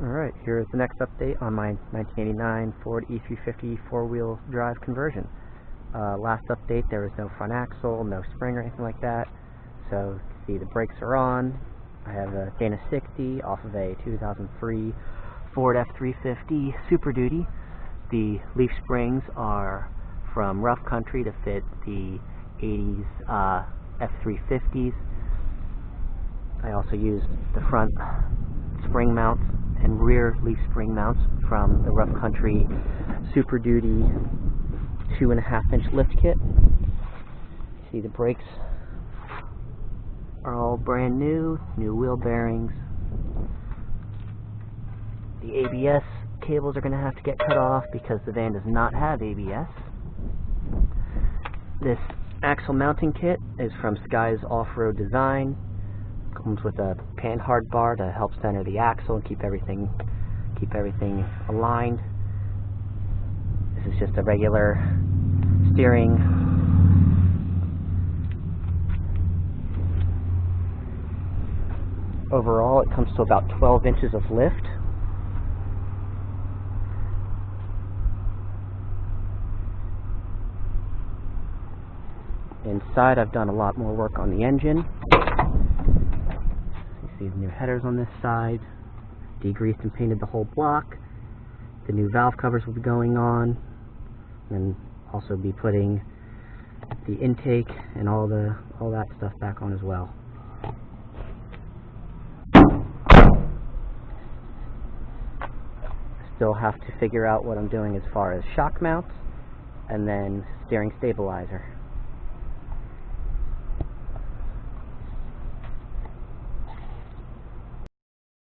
Alright, here's the next update on my 1989 Ford E350 four-wheel drive conversion. Last update there was no front axle, no spring or anything like that. So you can see the brakes are on. I have a Dana 60 off of a 2003 Ford F350 Super Duty. The leaf springs are from rough country to fit the 80s F350s. I also used the front spring mounts and rear leaf spring mounts from the rough country Super Duty 2.5-inch lift kit. See, the brakes are all brand new wheel bearings. The ABS cables are going to have to get cut off because the van does not have ABS. This axle mounting kit is from Sky's Off-Road Design. Comes with a pan-hard bar to help center the axle and keep everything aligned. This is just a regular steering. Overall, it comes to about 12 inches of lift. Inside, I've done a lot more work on the engine. You see the new headers on this side. Degreased and painted the whole block. The new valve covers will be going on, and also be putting the intake and all that stuff back on as well. Still have to figure out what I'm doing as far as shock mounts and then steering stabilizer.